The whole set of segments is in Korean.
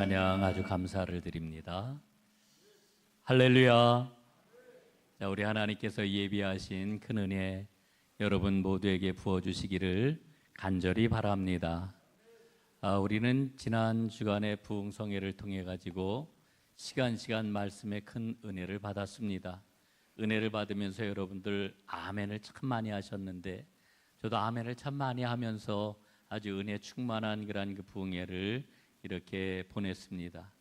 찬양 아주 감사를 드립니다. 할렐루야. 자, 우리 하나님께서 예비하신 큰 은혜 여러분 모두에게 부어주시기를 간절히 바랍니다. 우리는 지난 주간의 부흥성회를 통해 가지고 시간 말씀에 큰 은혜를 받았습니다. 은혜를 받으면서 여러분들 아멘을 참 많이 하셨는데 저도 아멘을 참 많이 하면서 아주 은혜 충만한 그런 그 부흥회를 이렇게 보냈습니다.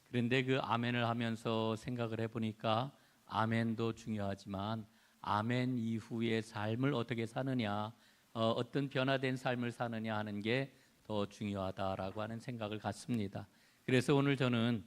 그런데 그 아멘을 하면서 생각을 해보니까 아멘도 중요하지만 아멘 이후의 삶을 어떻게 사느냐, 어떤 변화된 삶을 사느냐 하는 게 더 중요하다라고 하는 생각을 갖습니다. 그래서 오늘 저는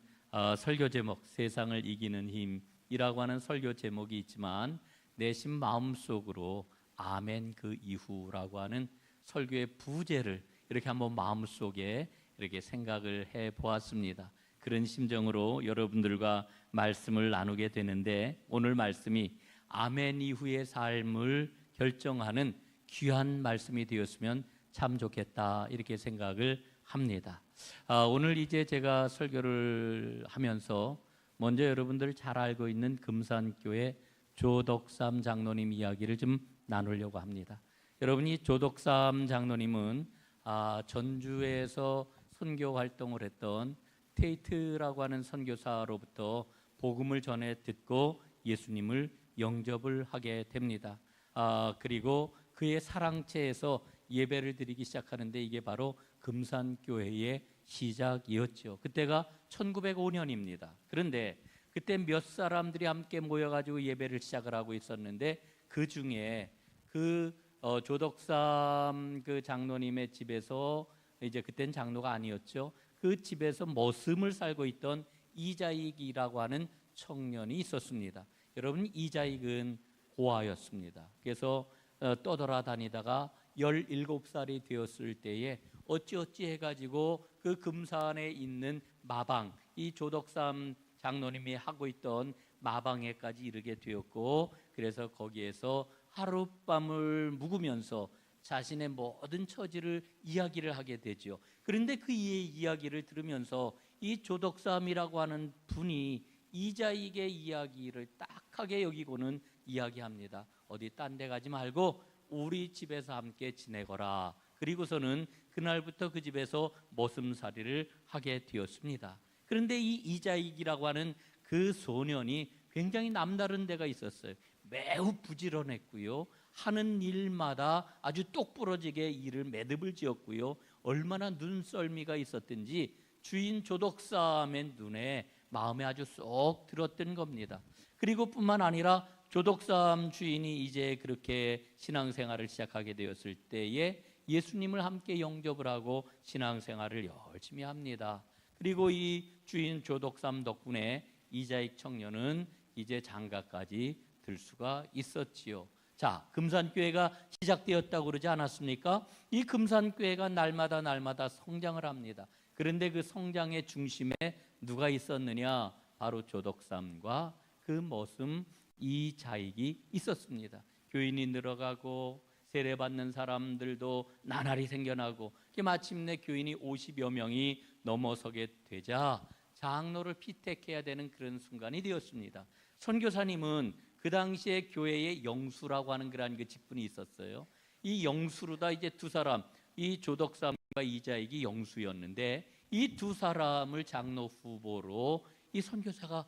설교 제목 세상을 이기는 힘이라고 하는 설교 제목이 있지만 내심 마음속으로 아멘 그 이후라고 하는 설교의 부제를 이렇게 한번 마음속에 이렇게 생각을 해보았습니다. 그런 심정으로 여러분들과 말씀을 나누게 되는데 오늘 말씀이 아멘 이후의 삶을 결정하는 귀한 말씀이 되었으면 참 좋겠다 이렇게 생각을 합니다. 오늘 이제 제가 설교를 하면서 먼저 여러분들 잘 알고 있는 금산교회 조덕삼 장로님 이야기를 좀 나누려고 합니다. 여러분이 조덕삼 장로님은 전주에서 선교 활동을 했던 테이트라고 하는 선교사로부터 복음을 전해 듣고 예수님을 영접을 하게 됩니다. 그리고 그의 사랑채에서 예배를 드리기 시작하는데 이게 바로 금산교회의 시작이었죠. 그때가 1905년입니다. 그런데 그때 몇 사람들이 함께 모여가지고 예배를 시작을 하고 있었는데 그 중에 조덕삼 그 장로님의 집에서 이제 그땐 장로가 아니었죠. 그 집에서 머슴을 살고 있던 이자익이라고 하는 청년이 있었습니다. 여러분 이자익은 고아였습니다. 그래서 떠돌아다니다가 17살이 되었을 때에 어찌어찌 해가지고 그 금산에 있는 마방, 이 조덕삼 장로님이 하고 있던 마방에까지 이르게 되었고 그래서 거기에서 하룻밤을 묵으면서 자신의 모든 처지를 이야기를 하게 되죠. 그런데 그 이야기를 들으면서 이 조덕삼이라고 하는 분이 이자익의 이야기를 딱하게 여기고는 이야기합니다. 어디 딴 데 가지 말고 우리 집에서 함께 지내거라. 그리고서는 그날부터 그 집에서 머슴살이를 하게 되었습니다. 그런데 이 이자익이라고 하는 그 소년이 굉장히 남다른 데가 있었어요. 매우 부지런했고요. 하는 일마다 아주 똑부러지게 일을 매듭을 지었고요. 얼마나 눈썰미가 있었든지 주인 조덕삼의 눈에 마음에 아주 쏙 들었던 겁니다. 그리고 뿐만 아니라 조덕삼 주인이 이제 그렇게 신앙생활을 시작하게 되었을 때에 예수님을 함께 영접을 하고 신앙생활을 열심히 합니다. 그리고 이 주인 조덕삼 덕분에 이자익 청년은 이제 장가까지 들 수가 있었지요. 자, 금산교회가 시작되었다고 그러지 않았습니까? 이 금산교회가 날마다 성장을 합니다. 그런데 그 성장의 중심에 누가 있었느냐? 바로 조덕삼과 그 머슴 이자익이 있었습니다. 교인이 늘어가고 세례받는 사람들도 나날이 생겨나고 마침내 교인이 50여 명이 넘어서게 되자 장로를 피택해야 되는 그런 순간이 되었습니다. 선교사님은 그 당시에 교회의 영수라고 하는 그런 그 직분이 있었어요. 이 영수로다 이제 두 사람, 이 조덕삼과 이자익이 영수였는데 이 두 사람을 장로 후보로 이 선교사가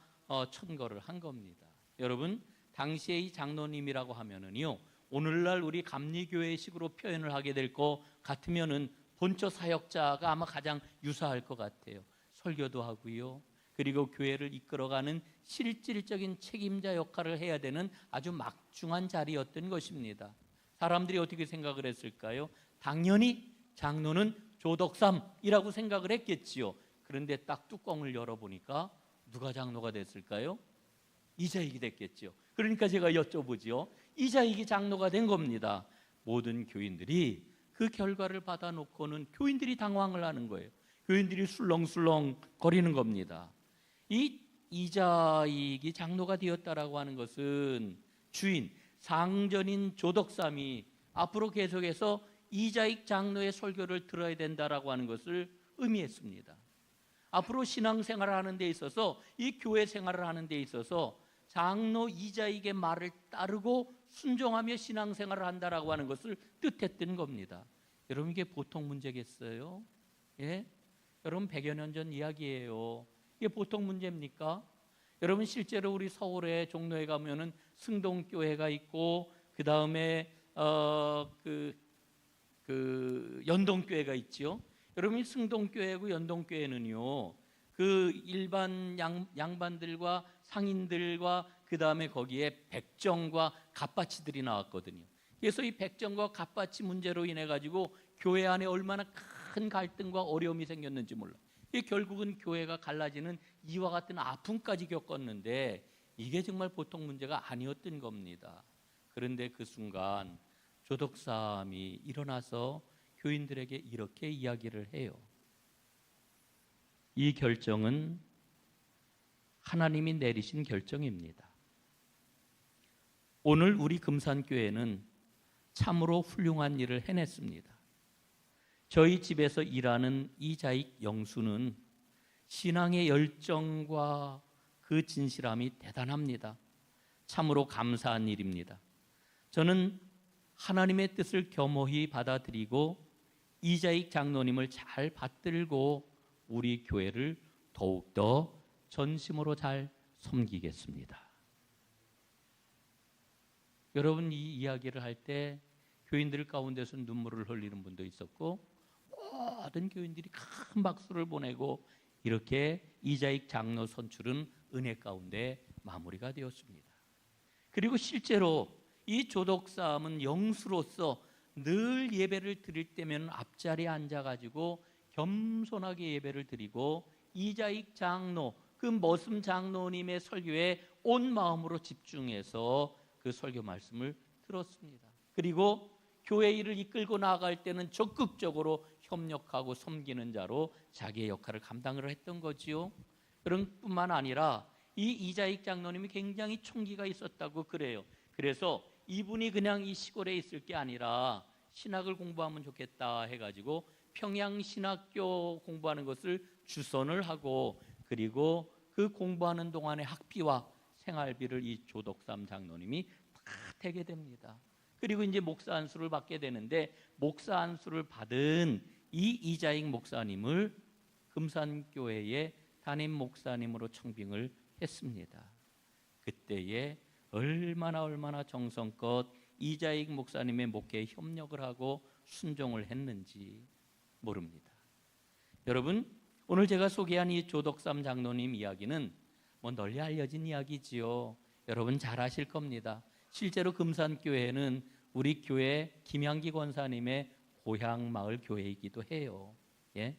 천거를 한 겁니다. 여러분, 당시에 이 장로님이라고 하면은요, 오늘날 우리 감리교회식으로 표현을 하게 될 것 같으면은 본처 사역자가 아마 가장 유사할 것 같아요. 설교도 하고요. 그리고 교회를 이끌어가는 실질적인 책임자 역할을 해야 되는 아주 막중한 자리였던 것입니다. 사람들이 어떻게 생각을 했을까요? 당연히 장로는 조덕삼이라고 생각을 했겠지요. 그런데 딱 뚜껑을 열어보니까 누가 장로가 됐을까요? 이자익이 됐겠죠. 그러니까 제가 여쭤보죠. 이자익이 장로가 된 겁니다. 모든 교인들이 그 결과를 받아놓고는 교인들이 당황을 하는 거예요. 교인들이 술렁술렁 거리는 겁니다. 이 이자익이 장로가 되었다라고 하는 것은 주인, 상전인 조덕삼이 앞으로 계속해서 이자익 장로의 설교를 들어야 된다라고 하는 것을 의미했습니다. 앞으로 신앙생활을 하는 데 있어서, 이 교회 생활을 하는 데 있어서 장로 이자익의 말을 따르고 순종하며 신앙생활을 한다라고 하는 것을 뜻했던 겁니다. 여러분, 이게 보통 문제겠어요? 예? 여러분, 100여 년 전 이야기예요. 이게 보통 문제입니까? 여러분, 실제로 우리 서울에 종로에 가면은 승동교회가 있고, 그 다음에 연동교회가 있지요. 여러분, 승동교회고 연동교회는요, 그 일반 양반들과 상인들과 그 다음에 거기에 백정과 갓바치들이 나왔거든요. 그래서 이 백정과 갓바치 문제로 인해 가지고 교회 안에 얼마나 큰 갈등과 어려움이 생겼는지 몰라. 이게 결국은 교회가 갈라지는 이와 같은 아픔까지 겪었는데, 이게 정말 보통 문제가 아니었던 겁니다. 그런데 그 순간 조덕사함이 일어나서 교인들에게 이렇게 이야기를 해요. 이 결정은 하나님이 내리신 결정입니다. 오늘 우리 금산교회는 참으로 훌륭한 일을 해냈습니다. 저희 집에서 일하는 이자익 영수는 신앙의 열정과 그 진실함이 대단합니다. 참으로 감사한 일입니다. 저는 하나님의 뜻을 겸허히 받아들이고 이자익 장로님을 잘 받들고 우리 교회를 더욱더 전심으로 잘 섬기겠습니다. 여러분, 이 이야기를 할 때 교인들 가운데서 눈물을 흘리는 분도 있었고, 모든 교인들이 큰 박수를 보내고, 이렇게 이자익 장로 선출은 은혜 가운데 마무리가 되었습니다. 그리고 실제로 이 조덕사함은 영수로서 늘 예배를 드릴 때면 앞자리에 앉아가지고 겸손하게 예배를 드리고, 이자익 장로, 그 머슴 장로님의 설교에 온 마음으로 집중해서 그 설교 말씀을 들었습니다. 그리고 교회 일을 이끌고 나아갈 때는 적극적으로 협력하고 섬기는 자로 자기의 역할을 감당을 했던 거지요. 그런 뿐만 아니라 이 이자익 장로님이 굉장히 총기가 있었다고 그래요. 그래서 이분이 그냥 이 시골에 있을 게 아니라 신학을 공부하면 좋겠다 해가지고 평양신학교 공부하는 것을 주선을 하고, 그리고 그 공부하는 동안의 학비와 생활비를 이 조덕삼 장로님이 다 대게 됩니다. 그리고 이제 목사 안수를 받게 되는데, 목사 안수를 받은 이 이자익 목사님을 금산교회의 담임 목사님으로 청빙을 했습니다. 그때에 얼마나 정성껏 이자익 목사님의 목회에 협력을 하고 순종을 했는지 모릅니다. 여러분, 오늘 제가 소개한 이 조덕삼 장로님 이야기는 뭐 널리 알려진 이야기지요. 여러분 잘 아실 겁니다. 실제로 금산교회는 우리 교회 김양기 권사님의 고향 마을 교회이기도 해요. 예?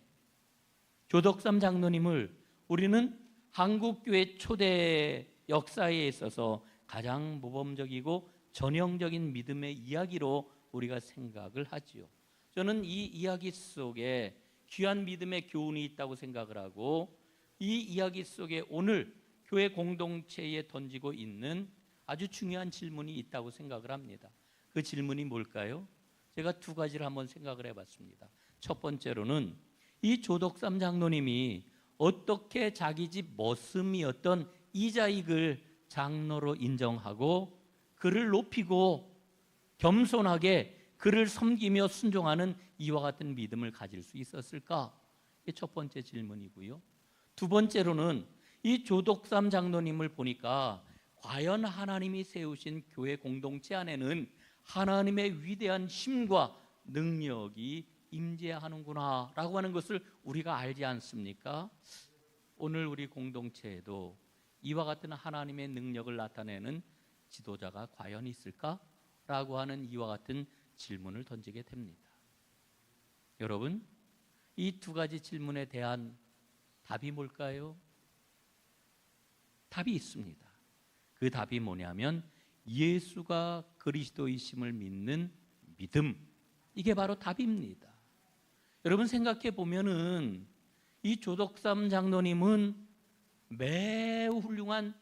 조덕삼 장로님을 우리는 한국교회 초대 역사에 있어서 가장 모범적이고 전형적인 믿음의 이야기로 우리가 생각을 하지요. 저는 이 이야기 속에 귀한 믿음의 교훈이 있다고 생각을 하고, 이 이야기 속에 오늘 교회 공동체에 던지고 있는 아주 중요한 질문이 있다고 생각을 합니다. 그 질문이 뭘까요? 제가 두 가지를 한번 생각을 해봤습니다. 첫 번째로는 이 조덕삼 장로님이 어떻게 자기 집 머슴이었던 이자익을 장로로 인정하고 그를 높이고 겸손하게 그를 섬기며 순종하는 이와 같은 믿음을 가질 수 있었을까? 이게 첫 번째 질문이고요. 두 번째로는 이 조덕삼 장로님을 보니까 과연 하나님이 세우신 교회 공동체 안에는 하나님의 위대한 힘과 능력이 임재해야 하는구나 라고 하는 것을 우리가 알지 않습니까? 오늘 우리 공동체에도 이와 같은 하나님의 능력을 나타내는 지도자가 과연 있을까? 라고 하는 이와 같은 질문을 던지게 됩니다. 여러분, 이 두 가지 질문에 대한 답이 뭘까요? 답이 있습니다. 그 답이 뭐냐면 예수가 그리스도이심을 믿는 믿음, 이게 바로 답입니다. 여러분 생각해 보면은 이 조덕삼 장로님은 매우 훌륭한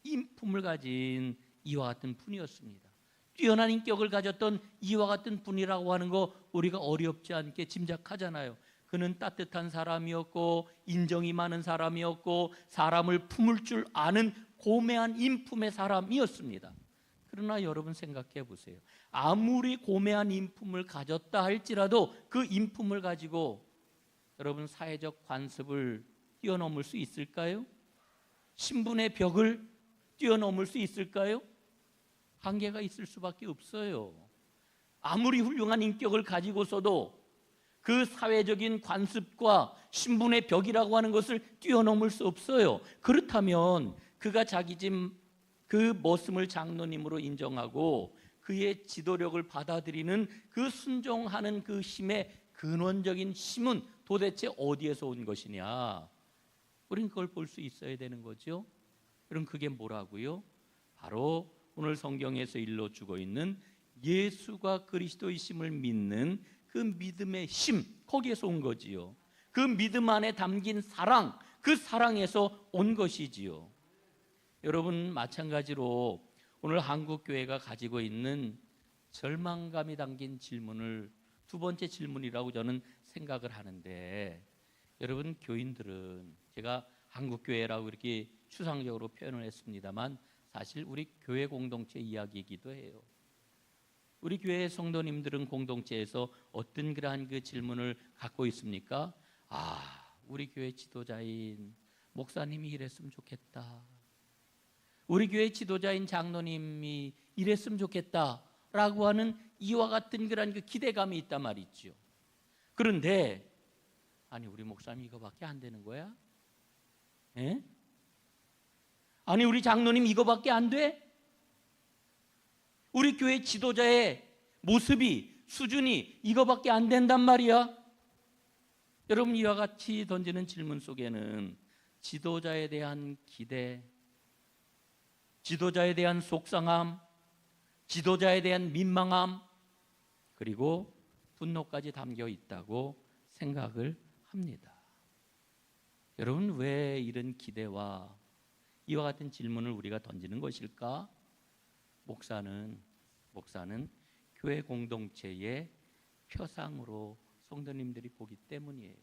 인품을 가진 이와 같은 분이었습니다. 뛰어난 인격을 가졌던 이와 같은 분이라고 하는 거 우리가 어렵지 않게 짐작하잖아요. 그는 따뜻한 사람이었고 인정이 많은 사람이었고 사람을 품을 줄 아는 고매한 인품의 사람이었습니다. 그러나 여러분 생각해 보세요. 아무리 고매한 인품을 가졌다 할지라도 그 인품을 가지고 여러분 사회적 관습을 뛰어넘을 수 있을까요? 신분의 벽을 뛰어넘을 수 있을까요? 한계가 있을 수밖에 없어요. 아무리 훌륭한 인격을 가지고서도 그 사회적인 관습과 신분의 벽이라고 하는 것을 뛰어넘을 수 없어요. 그렇다면 그가 자기 집 그 머슴을 장로님으로 인정하고 그의 지도력을 받아들이는 그 순종하는 그 힘의 근원적인 힘은 도대체 어디에서 온 것이냐? 우린 그걸 볼 수 있어야 되는 거죠. 그럼 그게 뭐라고요? 바로 오늘 성경에서 일러주고 있는 예수가 그리스도이심을 믿는 그 믿음의 힘, 거기에서 온 거지요. 그 믿음 안에 담긴 사랑, 그 사랑에서 온 것이지요. 여러분 마찬가지로 오늘 한국교회가 가지고 있는 절망감이 담긴 질문을 두 번째 질문이라고 저는 생각을 하는데, 여러분 교인들은, 제가 한국교회라고 이렇게 추상적으로 표현을 했습니다만 사실 우리 교회 공동체 이야기이기도 해요. 우리 교회 성도님들은 공동체에서 어떤 그러한 그 질문을 갖고 있습니까? 우리 교회 지도자인 목사님이 이랬으면 좋겠다. 우리 교회 지도자인 장로님이 이랬으면 좋겠다라고 하는 이와 같은 그런 그 기대감이 있단 말이죠. 그런데 아니 우리 목사님 이거밖에 안 되는 거야? 에? 아니 우리 장로님 이거밖에 안 돼? 우리 교회 지도자의 모습이, 수준이 이거밖에 안 된단 말이야? 여러분 이와 같이 던지는 질문 속에는 지도자에 대한 기대, 지도자에 대한 속상함, 지도자에 대한 민망함, 그리고 분노까지 담겨 있다고 생각을 합니다. 여러분 왜 이런 기대와 이와 같은 질문을 우리가 던지는 것일까? 목사는 교회 공동체의 표상으로 성도님들이 보기 때문이에요.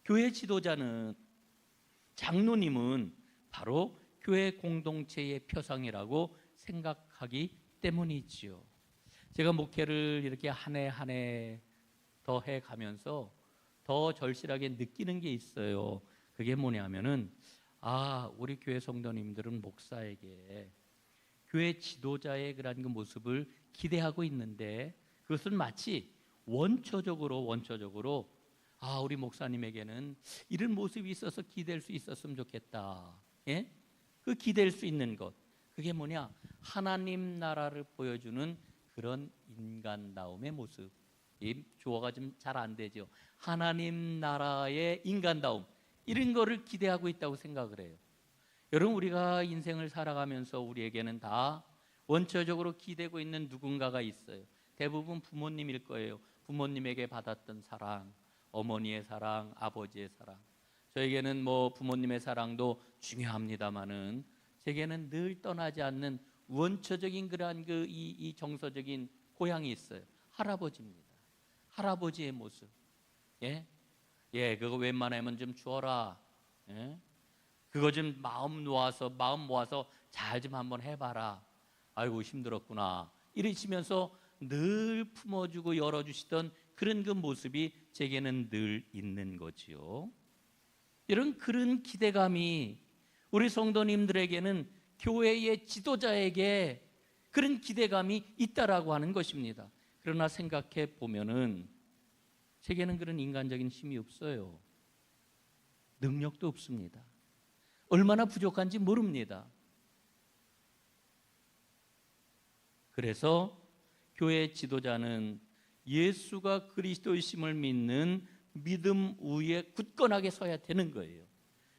교회 지도자는, 장로님은 바로 교회 공동체의 표상이라고 생각하기 때문이지요. 제가 목회를 이렇게 한 해 한 해 더 해가면서 더 절실하게 느끼는 게 있어요. 그게 뭐냐면은 우리 교회 성도님들은 목사에게 교회 지도자의 그런 그 모습을 기대하고 있는데 그것은 마치 원초적으로 우리 목사님에게는 이런 모습이 있어서 기댈 수 있었으면 좋겠다. 예? 그 기댈 수 있는 것, 그게 뭐냐? 하나님 나라를 보여주는 그런 인간다움의 모습. 이 주어가 좀 잘 안 되죠. 하나님 나라의 인간다움, 이런 거를 기대하고 있다고 생각을 해요. 여러분 우리가 인생을 살아가면서 우리에게는 다 원초적으로 기대고 있는 누군가가 있어요. 대부분 부모님일 거예요. 부모님에게 받았던 사랑, 어머니의 사랑, 아버지의 사랑. 저에게는 뭐 부모님의 사랑도 중요합니다만은 제게는 늘 떠나지 않는 원초적인 그러한 이 정서적인 고향이 있어요. 할아버지입니다. 할아버지의 모습. 그거 웬만하면 좀 주어라. 그거 좀 마음 모아서 잘 좀 한번 해봐라. 아이고 힘들었구나. 이러시면서 늘 품어주고 열어주시던 그런 그 모습이 제게는 늘 있는 거지요. 이런 그런 기대감이 우리 성도님들에게는 교회의 지도자에게 그런 기대감이 있다라고 하는 것입니다. 그러나 생각해 보면은 제게는 그런 인간적인 힘이 없어요. 능력도 없습니다. 얼마나 부족한지 모릅니다. 그래서 교회 지도자는 예수가 그리스도이심을 믿는 믿음 위에 굳건하게 서야 되는 거예요.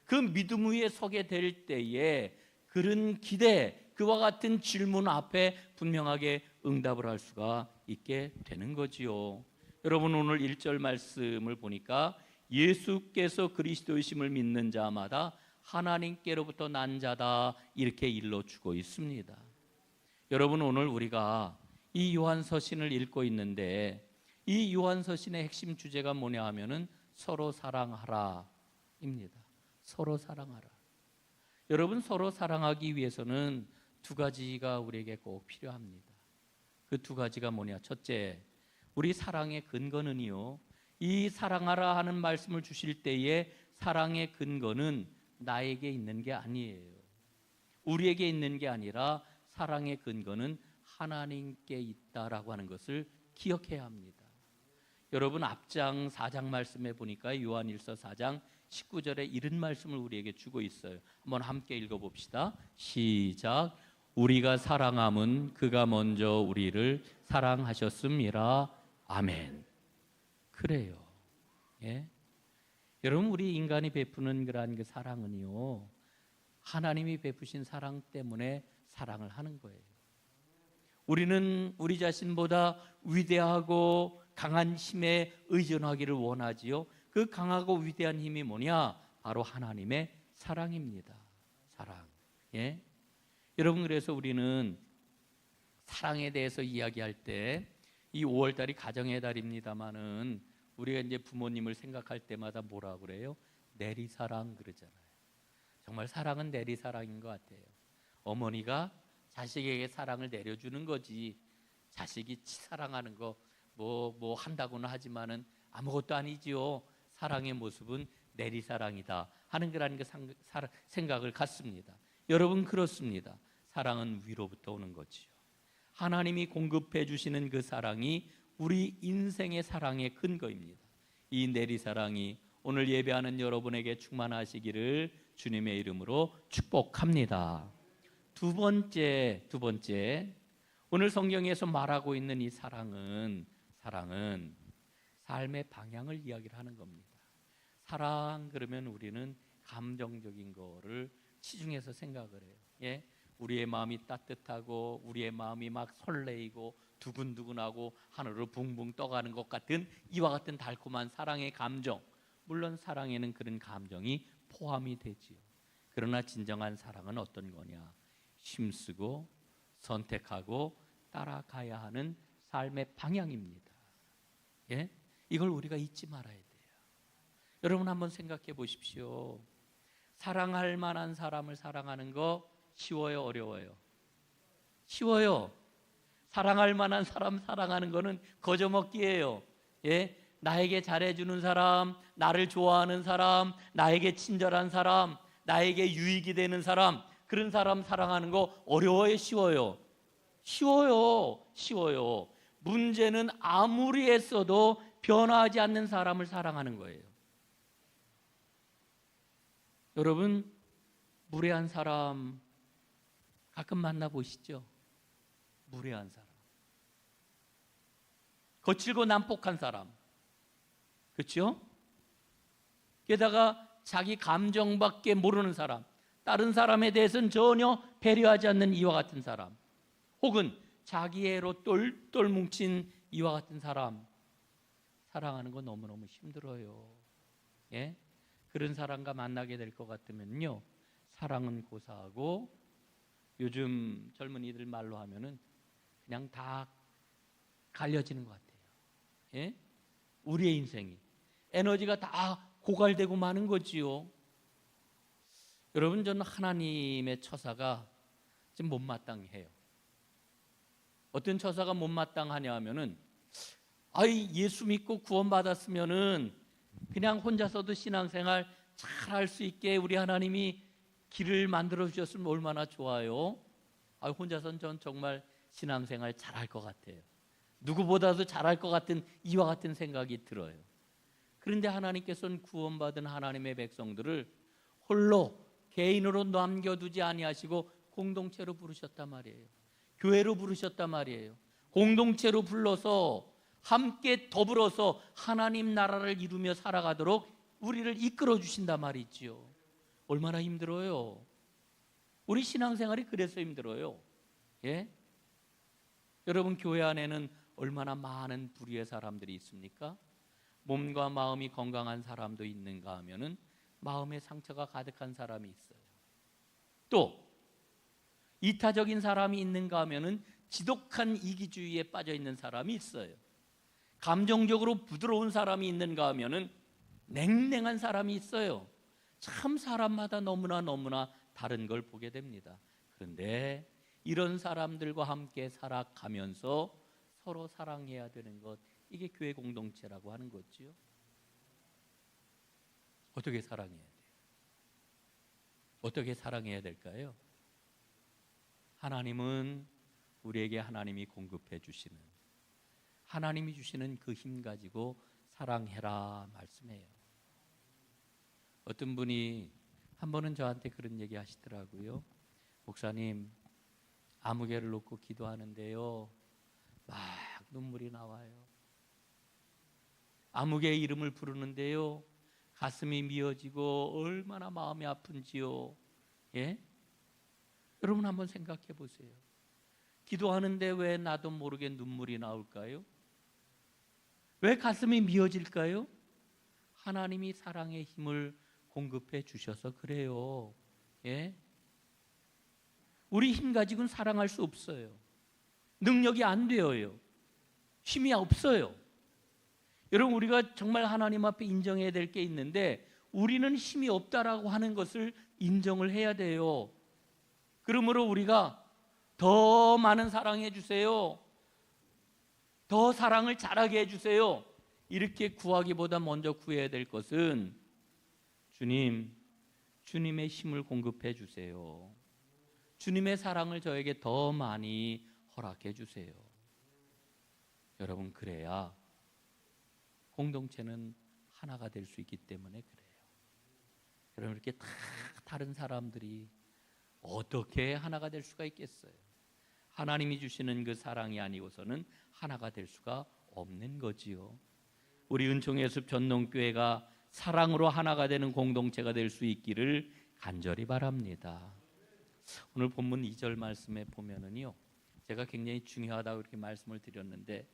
그 믿음 위에 서게 될 때에 그런 기대, 그와 같은 질문 앞에 분명하게 응답을 할 수가 있게 되는 거지요. 여러분 오늘 1절 말씀을 보니까 예수께서 그리스도이심을 믿는 자마다 하나님께로부터 난 자다, 이렇게 일러주고 있습니다. 여러분 오늘 우리가 이 요한 서신을 읽고 있는데 이 요한서신의 핵심 주제가 뭐냐 하면은 서로 사랑하라입니다. 서로 사랑하라. 여러분, 서로 사랑하기 위해서는 두 가지가 우리에게 꼭 필요합니다. 그 두 가지가 뭐냐? 첫째, 우리 사랑의 근거는요, 이 사랑하라 하는 말씀을 주실 때에 사랑의 근거는 나에게 있는 게 아니에요. 우리에게 있는 게 아니라 사랑의 근거는 하나님께 있다라고 하는 것을 기억해야 합니다. 여러분, 앞장 4장 말씀에 보니까 요한일서 4장 19절에 이런 말씀을 우리에게 주고 있어요. 한번 함께 읽어봅시다. 시작. 우리가 사랑함은 그가 먼저 우리를 사랑하셨음이라. 아멘. 그래요. 예? 여러분, 우리 인간이 베푸는 그러한 그 사랑은요, 하나님이 베푸신 사랑 때문에 사랑을 하는 거예요. 우리는 우리 자신보다 위대하고 강한 힘에 의존하기를 원하지요. 그 강하고 위대한 힘이 뭐냐? 바로 하나님의 사랑입니다. 사랑. 예? 여러분, 그래서 우리는 사랑에 대해서 이야기할 때 이 5월달이 가정의 달입니다만은 우리가 이제 부모님을 생각할 때마다 뭐라 그래요? 내리사랑 그러잖아요. 정말 사랑은 내리사랑인 것 같아요. 어머니가 자식에게 사랑을 내려주는 거지, 자식이 사랑하는 거 뭐 한다고는 하지만은 아무것도 아니지요. 사랑의 모습은 내리사랑이다 하는 그런 생각을 갖습니다. 여러분, 그렇습니다. 사랑은 위로부터 오는 거지요. 하나님이 공급해 주시는 그 사랑이 우리 인생의 사랑의 근거입니다. 이 내리사랑이 오늘 예배하는 여러분에게 충만하시기를 주님의 이름으로 축복합니다. 두 번째, 오늘 성경에서 말하고 있는 이 사랑은 삶의 방향을 이야기를 하는 겁니다. 사랑 그러면 우리는 감정적인 거를 치중해서 생각을 해요. 예? 우리의 마음이 따뜻하고 우리의 마음이 막 설레이고 두근두근하고 하늘로 붕붕 떠가는 것 같은 이와 같은 달콤한 사랑의 감정, 물론 사랑에는 그런 감정이 포함이 되지요. 그러나 진정한 사랑은 어떤 거냐? 힘쓰고 선택하고 따라가야 하는 삶의 방향입니다. 예? 이걸 우리가 잊지 말아야 돼요. 여러분, 한번 생각해 보십시오. 사랑할 만한 사람을 사랑하는 거 쉬워요, 어려워요? 쉬워요. 사랑할 만한 사람 사랑하는 거는 거저먹기예요. 예? 나에게 잘해주는 사람, 나를 좋아하는 사람, 나에게 친절한 사람, 나에게 유익이 되는 사람, 그런 사람 사랑하는 거 어려워요, 쉬워요? 쉬워요. 문제는 아무리 애써도 변화하지 않는 사람을 사랑하는 거예요. 여러분, 무례한 사람 가끔 만나보시죠? 무례한 사람, 거칠고 난폭한 사람, 그렇죠? 게다가 자기 감정밖에 모르는 사람, 다른 사람에 대해서는 전혀 배려하지 않는 이와 같은 사람, 혹은 자기 애로 똘똘 뭉친 이와 같은 사람 사랑하는 거 너무너무 힘들어요. 예? 그런 사람과 만나게 될 것 같으면요, 사랑은 고사하고, 요즘 젊은이들 말로 하면은 그냥 다 갈려지는 것 같아요. 예? 우리의 인생이 에너지가 다 고갈되고 마는 거지요. 여러분, 저는 하나님의 처사가 좀 못마땅해요. 어떤 처사가 못마땅하냐 하면은, 예수 믿고 구원받았으면은 그냥 혼자서도 신앙생활 잘 할 수 있게 우리 하나님이 길을 만들어 주셨으면 얼마나 좋아요. 혼자서는 전 정말 신앙생활 잘할 것 같아요. 누구보다도 잘할 것 같은 이와 같은 생각이 들어요. 그런데 하나님께서는 구원받은 하나님의 백성들을 홀로 개인으로 남겨두지 아니하시고 공동체로 부르셨단 말이에요. 교회로 부르셨단 말이에요. 공동체로 불러서 함께 더불어서 하나님 나라를 이루며 살아가도록 우리를 이끌어 주신단 말이지요. 얼마나 힘들어요. 우리 신앙생활이 그래서 힘들어요. 예? 여러분, 교회 안에는 얼마나 많은 부류의 사람들이 있습니까? 몸과 마음이 건강한 사람도 있는가 하면은 마음의 상처가 가득한 사람이 있어요. 또 이타적인 사람이 있는가 하면은 지독한 이기주의에 빠져 있는 사람이 있어요. 감정적으로 부드러운 사람이 있는가 하면은 냉랭한 사람이 있어요. 참 사람마다 너무나 다른 걸 보게 됩니다. 그런데 이런 사람들과 함께 살아가면서 서로 사랑해야 되는 것, 이게 교회 공동체라고 하는 거지요. 어떻게 사랑해야 돼요? 어떻게 사랑해야 될까요? 하나님은 우리에게 하나님이 공급해 주시는, 하나님이 주시는 그 힘 가지고 사랑해라 말씀해요. 어떤 분이 한 번은 저한테 그런 얘기 하시더라고요. 목사님, 아무개를 놓고 기도하는데요, 막 눈물이 나와요. 아무개의 이름을 부르는데요, 가슴이 미어지고 얼마나 마음이 아픈지요. 예? 여러분 한번 생각해 보세요. 기도하는데 왜 나도 모르게 눈물이 나올까요? 왜 가슴이 미어질까요? 하나님이 사랑의 힘을 공급해 주셔서 그래요. 예? 우리 힘 가지고는 사랑할 수 없어요. 능력이 안 되어요. 힘이 없어요. 여러분, 우리가 정말 하나님 앞에 인정해야 될 게 있는데, 우리는 힘이 없다라고 하는 것을 인정을 해야 돼요. 그러므로 우리가 더 많은 사랑해 주세요, 더 사랑을 잘하게 해주세요, 이렇게 구하기보다 먼저 구해야 될 것은 주님의 힘을 공급해 주세요. 주님의 사랑을 저에게 더 많이 허락해 주세요. 여러분, 그래야 공동체는 하나가 될 수 있기 때문에 그래요. 여러분, 이렇게 다 다른 사람들이 어떻게 하나가 될 수가 있겠어요? 하나님이 주시는 그 사랑이 아니고서는 하나가 될 수가 없는 거지요. 우리 은총의 숲 전농교회가 사랑으로 하나가 되는 공동체가 될 수 있기를 간절히 바랍니다. 오늘 본문 2절 말씀에 보면은요, 제가 굉장히 중요하다고 이렇게 말씀을 드렸는데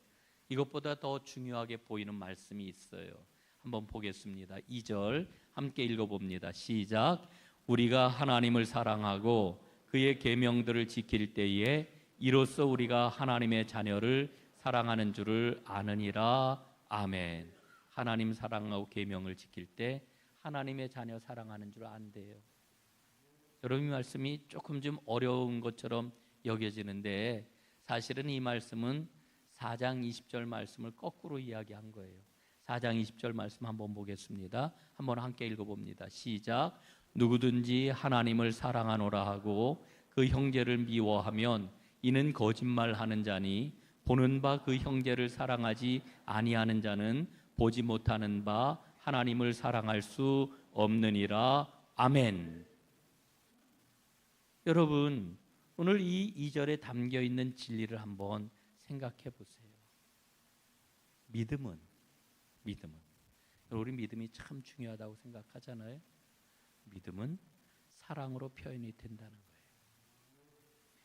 이것보다 더 중요하게 보이는 말씀이 있어요. 한번 보겠습니다. 2절 함께 읽어봅니다. 시작. 우리가 하나님을 사랑하고 그의 계명들을 지킬 때에 이로써 우리가 하나님의 자녀를 사랑하는 줄을 아느니라. 아멘. 하나님 사랑하고 계명을 지킬 때 하나님의 자녀 사랑하는 줄 안대요. 여러분, 이 말씀이 조금 좀 어려운 것처럼 여겨지는데 사실은 이 말씀은 4장 20절 말씀을 거꾸로 이야기한 거예요. 4장 20절 말씀 한번 보겠습니다. 한번 함께 읽어봅니다. 시작. 누구든지 하나님을 사랑하노라 하고 그 형제를 미워하면 이는 거짓말하는 자니 보는 바 그 형제를 사랑하지 아니하는 자는 보지 못하는 바 하나님을 사랑할 수 없느니라. 아멘. 여러분, 오늘 이 2절에 담겨 있는 진리를 한번 생각해 보세요. 믿음은 우리 믿음이 참 중요하다고 생각하잖아요. 믿음은 사랑으로 표현이 된다는 거예요.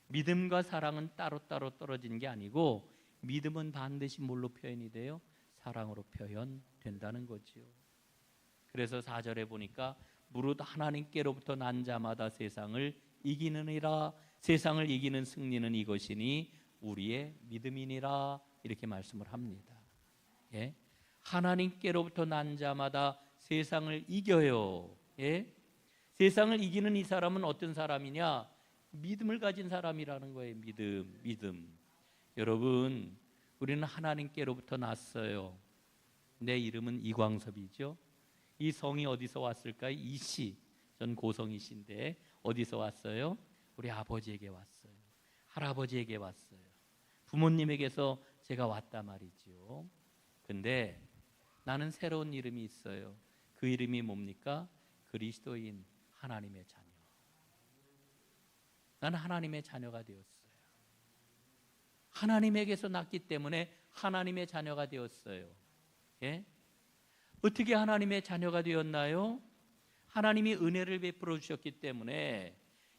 믿음과 사랑은 따로따로 떨어진 게 아니고 믿음은 반드시 뭘로 표현이 돼요? 사랑으로 표현된다는 거지요. 그래서 4절에 보니까 무릇 하나님께로부터 난 자마다 세상을 이기느니라. 세상을 이기는 승리는 이것이니 우리의 믿음이니라. 이렇게 말씀을 합니다. 예? 하나님께로부터 난 자마다 세상을 이겨요. 예? 세상을 이기는 이 사람은 어떤 사람이냐? 믿음을 가진 사람이라는 거예요. 믿음. 여러분, 우리는 하나님께로부터 났어요. 내 이름은 이광섭이죠. 이 성이 어디서 왔을까요? 이씨, 전 고성이신데 어디서 왔어요? 우리 아버지에게 왔어요. 할아버지에게 왔어요. 부모님에게서 제가 왔단 말이죠. 근데 나는 새로운 이름이 있어요. 그 이름이 뭡니까? 그리스도인, 하나님의 자녀. 나는 하나님의 자녀가 되었어요. 하나님에게서 났기 때문에 하나님의 자녀가 되었어요. 예? 어떻게 하나님의 자녀가 되었나요? 하나님이 은혜를 베풀어 주셨기 때문에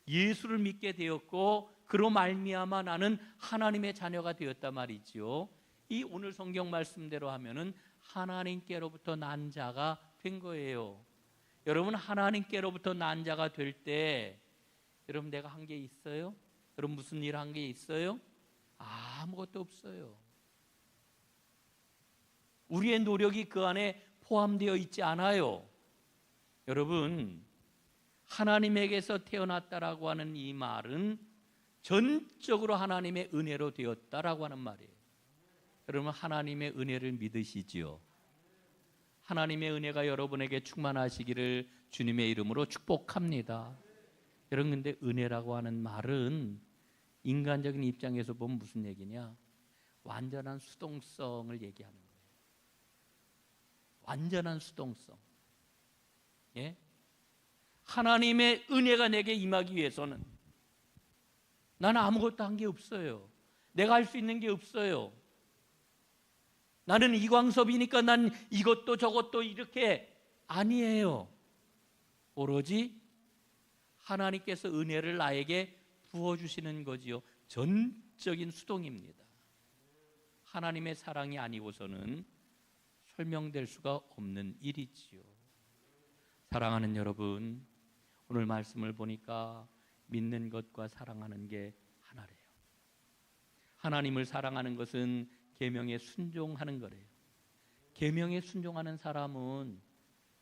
예수를 믿게 되었고 그로 말미암아 나는 하나님의 자녀가 되었단 말이지요. 이 오늘 성경 말씀대로 하면은 하나님께로부터 난 자가 된 거예요. 여러분, 하나님께로부터 난 자가 될 때 여러분, 내가 한 게 있어요? 여러분, 무슨 일 한 게 있어요? 아무것도 없어요. 우리의 노력이 그 안에 포함되어 있지 않아요. 여러분, 하나님에게서 태어났다라고 하는 이 말은 전적으로 하나님의 은혜로 되었다라고 하는 말이에요. 여러분, 하나님의 은혜를 믿으시지요? 하나님의 은혜가 여러분에게 충만하시기를 주님의 이름으로 축복합니다. 여러분, 근데 은혜라고 하는 말은 인간적인 입장에서 보면 무슨 얘기냐? 완전한 수동성을 얘기하는 거예요. 완전한 수동성. 예? 하나님의 은혜가 내게 임하기 위해서는 나는 아무것도 한 게 없어요. 내가 할 수 있는 게 없어요. 나는 이광섭이니까 난 이것도 저것도 이렇게 아니에요. 오로지 하나님께서 은혜를 나에게 부어주시는 거지요. 전적인 수동입니다. 하나님의 사랑이 아니고서는 설명될 수가 없는 일이지요. 사랑하는 여러분, 오늘 말씀을 보니까 믿는 것과 사랑하는 게 하나래요. 하나님을 사랑하는 것은 계명에 순종하는 거래요. 계명에 순종하는 사람은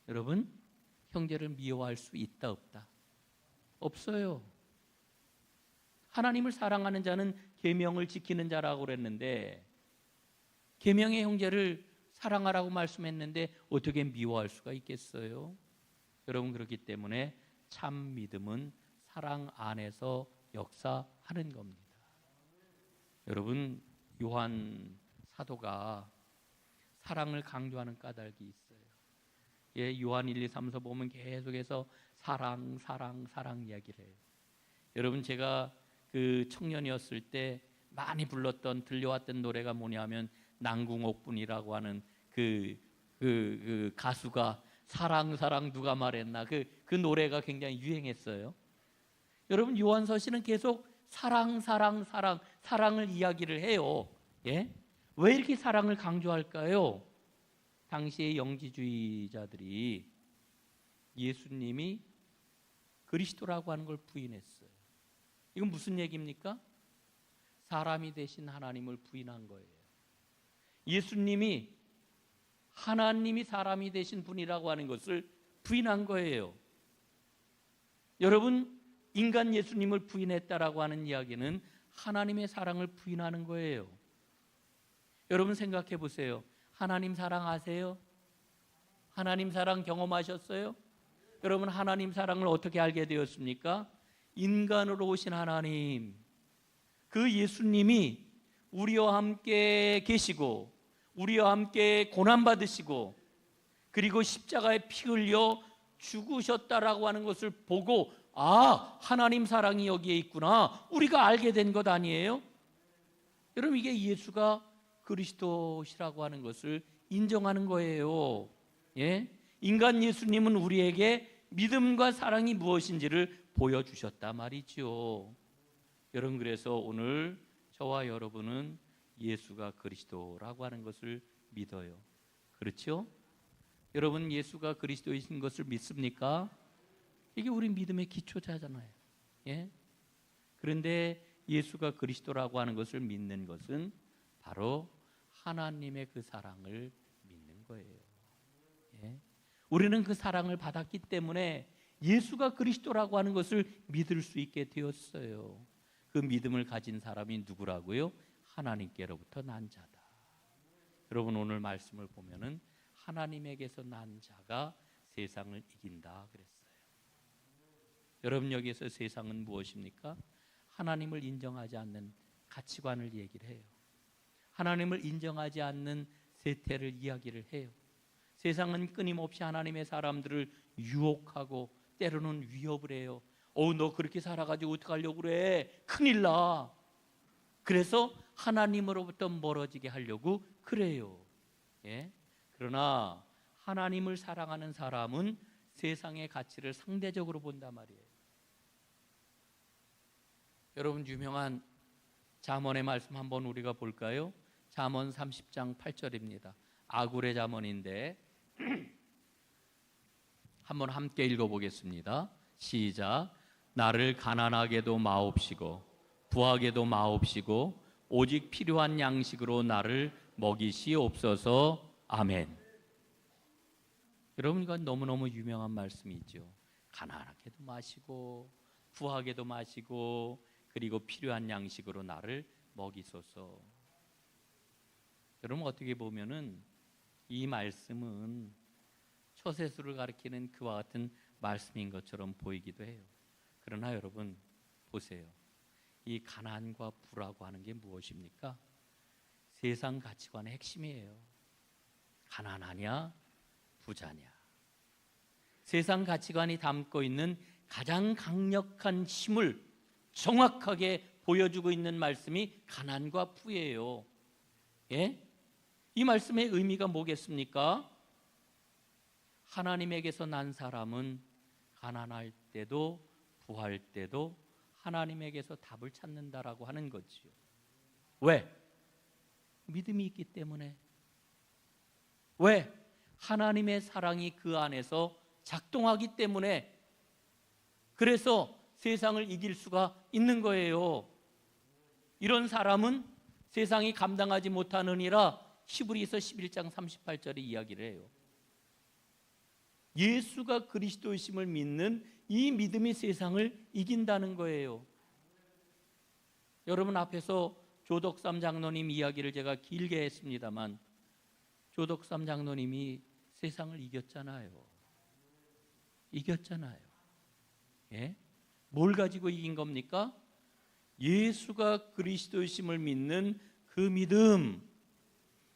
여러분, 형제를 미워할 수 있다 없다? 없어요. 하나님을 사랑하는 자는 계명을 지키는 자라고 그랬는데, 계명의 형제를 사랑하라고 말씀했는데 어떻게 미워할 수가 있겠어요? 여러분, 그렇기 때문에 참 믿음은 사랑 안에서 역사하는 겁니다. 여러분, 요한 사도가 사랑을 강조하는 까닭이 있어요. 예, 요한 1, 2, 3서 보면 계속해서 사랑, 사랑, 사랑 이야기를 해요. 여러분, 제가 그 청년이었을 때 많이 불렀던, 들려왔던 노래가 뭐냐면 남궁옥분이라고 하는 그 가수가 사랑, 사랑 누가 말했나, 그 노래가 굉장히 유행했어요. 여러분, 요한서 씨는 계속 사랑, 사랑, 사랑, 사랑을 이야기를 해요. 예? 왜 이렇게 사랑을 강조할까요? 당시의 영지주의자들이 예수님이 그리스도라고 하는 걸 부인했어요. 이건 무슨 얘기입니까? 사람이 되신 하나님을 부인한 거예요. 예수님이 하나님이 사람이 되신 분이라고 하는 것을 부인한 거예요. 여러분, 인간 예수님을 부인했다라고 하는 이야기는 하나님의 사랑을 부인하는 거예요. 여러분, 생각해 보세요. 하나님 사랑 아세요? 하나님 사랑 경험하셨어요? 여러분, 하나님 사랑을 어떻게 알게 되었습니까? 인간으로 오신 하나님, 그 예수님이 우리와 함께 계시고 우리와 함께 고난받으시고 그리고 십자가에 피 흘려 죽으셨다라고 하는 것을 보고, 아, 하나님 사랑이 여기에 있구나, 우리가 알게 된 것 아니에요? 여러분, 이게 예수가 그리스도시라고 하는 것을 인정하는 거예요. 예? 인간 예수님은 우리에게 믿음과 사랑이 무엇인지를 보여주셨다 말이죠. 여러분, 그래서 오늘 저와 여러분은 예수가 그리스도라고 하는 것을 믿어요. 그렇죠? 여러분, 예수가 그리스도이신 것을 믿습니까? 이게 우리 믿음의 기초자잖아요. 예? 그런데 예수가 그리스도라고 하는 것을 믿는 것은 바로 하나님의 그 사랑을 믿는 거예요. 예? 우리는 그 사랑을 받았기 때문에 예수가 그리스도라고 하는 것을 믿을 수 있게 되었어요. 그 믿음을 가진 사람이 누구라고요? 하나님께로부터 난 자다. 여러분, 오늘 말씀을 보면은 하나님에게서 난 자가 세상을 이긴다 그랬어요. 여러분, 여기에서 세상은 무엇입니까? 하나님을 인정하지 않는 가치관을 얘기를 해요. 하나님을 인정하지 않는 세태를 이야기를 해요. 세상은 끊임없이 하나님의 사람들을 유혹하고 때로는 위협을 해요. 너 그렇게 살아가지고 어떡하려고 그래? 큰일 나. 그래서 하나님으로부터 멀어지게 하려고 그래요. 예? 그러나 하나님을 사랑하는 사람은 세상의 가치를 상대적으로 본단 말이에요. 여러분, 유명한 잠언의 말씀 한번 우리가 볼까요? 잠언 30장 8절입니다. 아굴의 잠언인데 한번 함께 읽어보겠습니다. 시작. 나를 가난하게도 마옵시고 부하게도 마옵시고 오직 필요한 양식으로 나를 먹이시옵소서. 아멘. 여러분, 이건 너무너무 유명한 말씀이죠. 가난하게도 마시고 부하게도 마시고 그리고 필요한 양식으로 나를 먹이소서. 여러분, 어떻게 보면은 이 말씀은 처세술을 가리키는 그와 같은 말씀인 것처럼 보이기도 해요. 그러나 여러분 보세요. 이 가난과 부라고 하는 게 무엇입니까? 세상 가치관의 핵심이에요. 가난하냐 부자냐. 세상 가치관이 담고 있는 가장 강력한 힘을 정확하게 보여주고 있는 말씀이 가난과 부예요. 예? 이 말씀의 의미가 뭐겠습니까? 하나님에게서 난 사람은 가난할 때도 부할 때도 하나님에게서 답을 찾는다라고 하는 거지요. 왜? 믿음이 있기 때문에. 왜? 하나님의 사랑이 그 안에서 작동하기 때문에. 그래서 세상을 이길 수가 있는 거예요. 이런 사람은 세상이 감당하지 못하느니라 히브리서 11장 38절에 이야기를 해요. 예수가 그리스도이심을 믿는 이 믿음이 세상을 이긴다는 거예요. 여러분 앞에서 조덕삼 장로님 이야기를 제가 길게 했습니다만 조덕삼 장로님이 세상을 이겼잖아요. 이겼잖아요. 예? 뭘 가지고 이긴 겁니까? 예수가 그리스도이심을 믿는 그 믿음.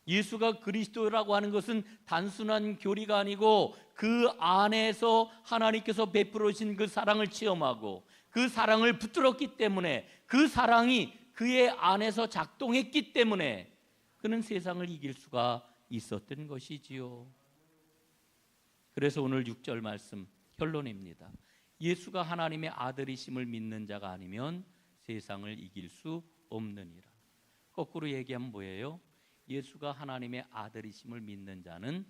예수가 그리스도라고 하는 것은 단순한 교리가 아니고 그 안에서 하나님께서 베풀어 주신 그 사랑을 체험하고 그 사랑을 붙들었기 때문에 그 사랑이 그의 안에서 작동했기 때문에 그는 세상을 이길 수가 있었던 것이지요. 그래서 오늘 6절 말씀 결론입니다. 예수가 하나님의 아들이심을 믿는 자가 아니면 세상을 이길 수 없느니라. 거꾸로 얘기하면 뭐예요? 예수가 하나님의 아들이심을 믿는 자는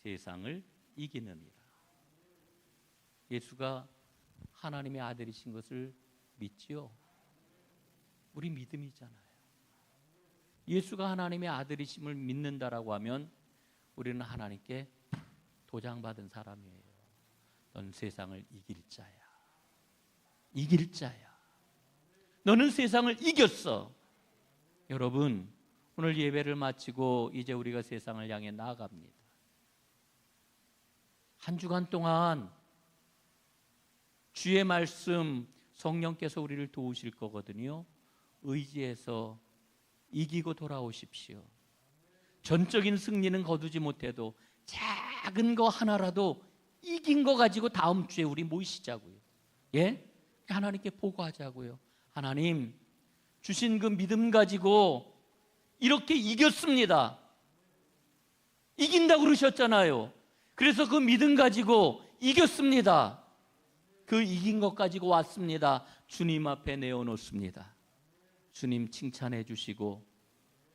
세상을 이기느니라. 예수가 하나님의 아들이신 것을 믿지요? 우리 믿음이잖아요. 예수가 하나님의 아들이심을 믿는다라고 하면 우리는 하나님께 도장받은 사람이에요. 넌 세상을 이길 자야. 이길 자야. 너는 세상을 이겼어. 여러분, 오늘 예배를 마치고 이제 우리가 세상을 향해 나아갑니다. 한 주간 동안 주의 말씀 성령께서 우리를 도우실 거거든요. 의지해서 이기고 돌아오십시오. 전적인 승리는 거두지 못해도 작은 거 하나라도 이긴 거 가지고 다음 주에 우리 모이시자고요. 예? 하나님께 보고하자고요. 하나님, 주신 그 믿음 가지고 이렇게 이겼습니다. 이긴다고 그러셨잖아요. 그래서 그 믿음 가지고 이겼습니다. 그 이긴 것 가지고 왔습니다. 주님 앞에 내어놓습니다. 주님 칭찬해 주시고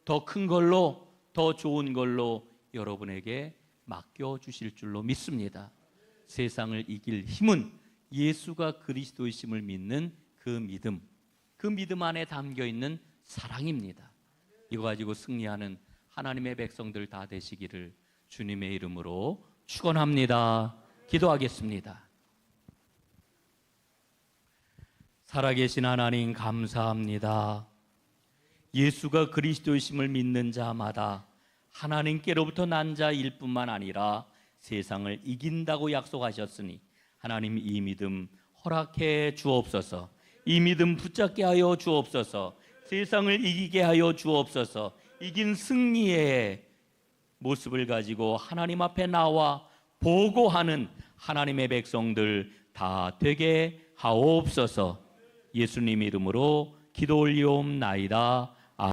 더 큰 걸로, 더 좋은 걸로 여러분에게 맡겨주실 줄로 믿습니다. 세상을 이길 힘은 예수가 그리스도이심을 믿는 그 믿음 안에 담겨있는 사랑입니다. 이거 가지고 승리하는 하나님의 백성들 다 되시기를 주님의 이름으로 축원합니다. 기도하겠습니다. 살아계신 하나님 감사합니다. 예수가 그리스도이심을 믿는 자마다 하나님께로부터 난 자일 뿐만 아니라 세상을 이긴다고 약속하셨으니 하나님 이 믿음 허락해 주옵소서. 이 믿음 붙잡게 하여 주옵소서. 세상을 이기게 하여 주옵소서. 이긴 승리의 모습을 가지고 하나님 앞에 나와 보고하는 하나님의 백성들 다 되게 하옵소서. 예수님 이름으로 기도 올리옵나이다.